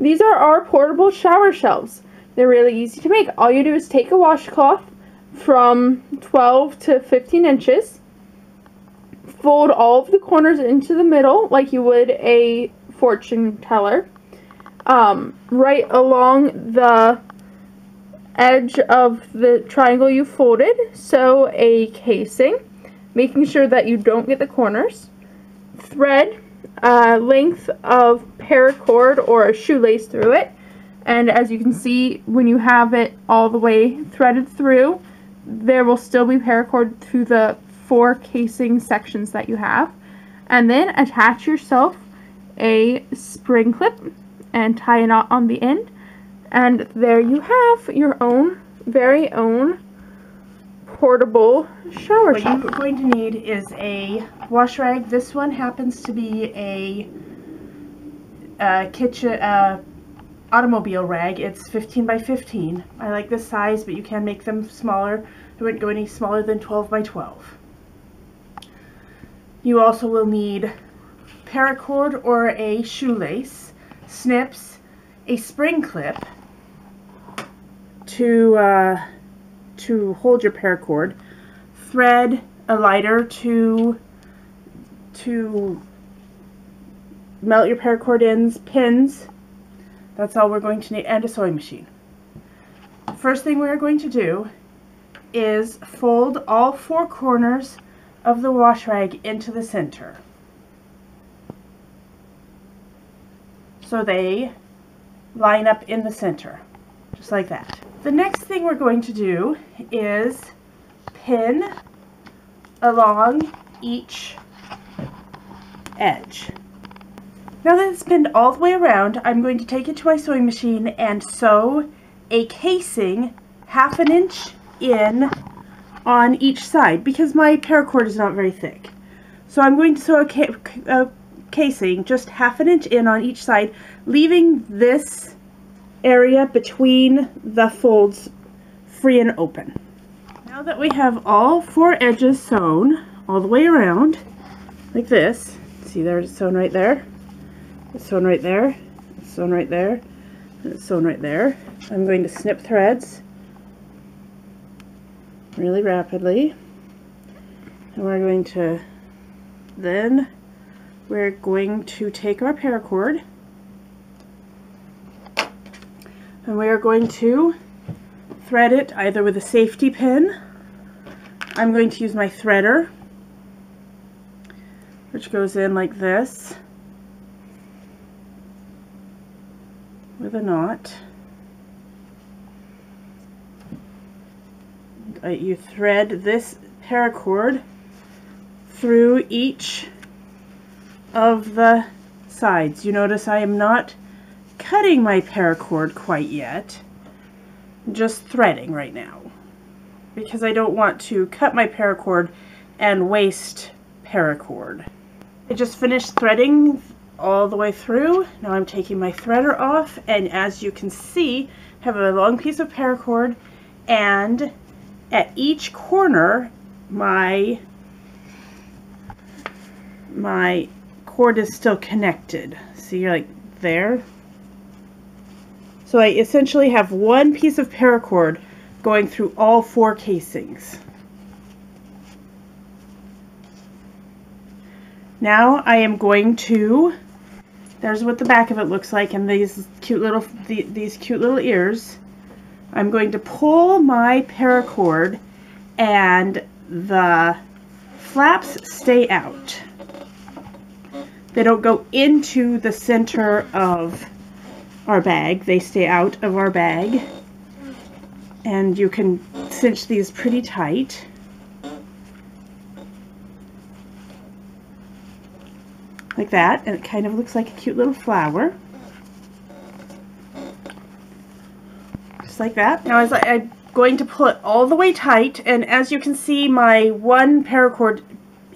these are our portable shower shelves. They're really easy to make. All you do is take a washcloth from 12 to 15 inches, fold all of the corners into the middle like you would a fortune teller, right along the edge of the triangle you folded, sew a casing, making sure that you don't get the corners. Thread a length of paracord or a shoelace through it, and as you can see, when you have it all the way threaded through, there will still be paracord through the 4 casing sections that you have. And then attach yourself a spring clip and tie a knot on the end, and there you have your own very own portable shower What shelf. you're going to need is a wash rag. This one happens to be a kitchen automobile rag. It's 15 by 15. I like this size, but you can make them smaller. I wouldn't go any smaller than 12 by 12. You also will need paracord or a shoelace, snips, a spring clip to hold your paracord, thread, a lighter to melt your paracord ends, pins. That's all we're going to need, and a sewing machine. First thing we're going to do is fold all 4 corners of the wash rag into the center, so they line up in the center, just like that. The next thing we're going to do is pin along each edge. Now that it's pinned all the way around, I'm going to take it to my sewing machine and sew a casing 1/2 inch in on each side, because my paracord is not very thick. So I'm going to sew a casing just 1/2 inch in on each side, leaving this area between the folds free and open. Now that we have all 4 edges sewn all the way around, like this, see there, it's sewn right there, it's sewn right there, it's sewn right there, and it's sewn right there. I'm going to snip threads really rapidly, and we're going to take our paracord and we are going to thread it either with a safety pin. I'm going to use my threader, which goes in like this with a knot. You thread this paracord through each of the sides. You notice I am not cutting my paracord quite yet, just threading right now, because I don't want to cut my paracord and waste paracord. I just finished threading all the way through. Now I'm taking my threader off, and as you can see, I have a long piece of paracord, and at each corner my cord is still connected. See, like there? So I essentially have one piece of paracord going through all 4 casings. Now I am going to, there's what the back of it looks like, and these cute little ears. I'm going to pull my paracord and the flaps stay out. They don't go into the center of our bag, they stay out of our bag, and you can cinch these pretty tight. Like that, and it kind of looks like a cute little flower. Just like that. Now I'm going to pull it all the way tight, and as you can see, my one paracord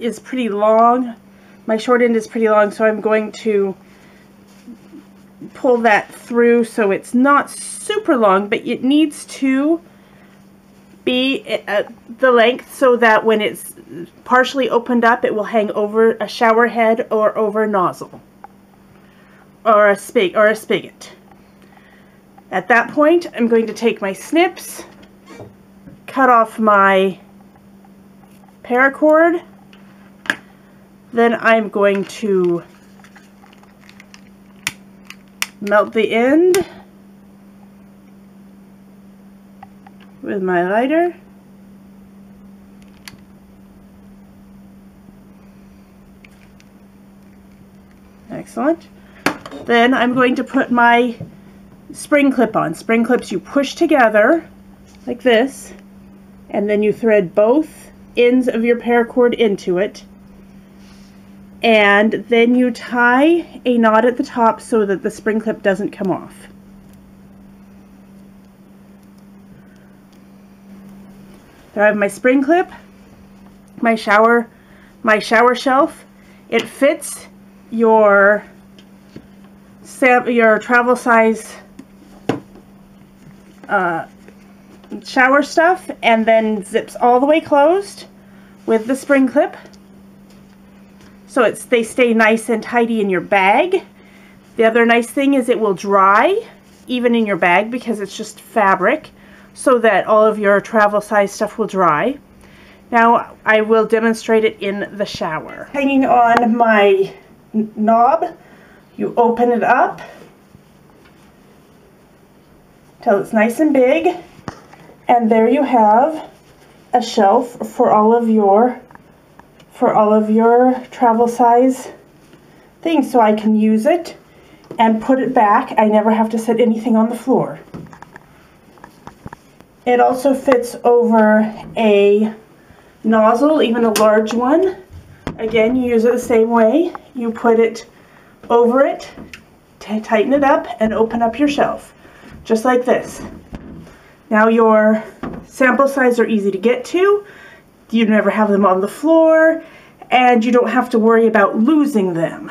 is pretty long. My short end is pretty long, so I'm going to pull that through so it's not super long, but it needs to be at the length so that when it's partially opened up, it will hang over a shower head or over a nozzle or a spigot. At that point, I'm going to take my snips, cut off my paracord, then I'm going to melt the end with my lighter. Excellent. Then I'm going to put my spring clip on. Spring clips you push together like this, and then you thread both ends of your paracord into it, and then you tie a knot at the top so that the spring clip doesn't come off. There I have my spring clip, my shower shelf. It fits your travel size shower stuff, and then zips all the way closed with the spring clip, so they stay nice and tidy in your bag. The other nice thing is it will dry even in your bag because it's just fabric, so that all of your travel size stuff will dry. Now I will demonstrate it in the shower. Hanging on my knob, you open it up till it's nice and big, and there you have a shelf for all of your travel size things, so I can use it and put it back. I never have to set anything on the floor. It also fits over a nozzle, even a large one. Again, you use it the same way. You put it over it, tighten it up, and open up your shelf, just like this. Now your sample size are easy to get to. You never have them on the floor, and you don't have to worry about losing them.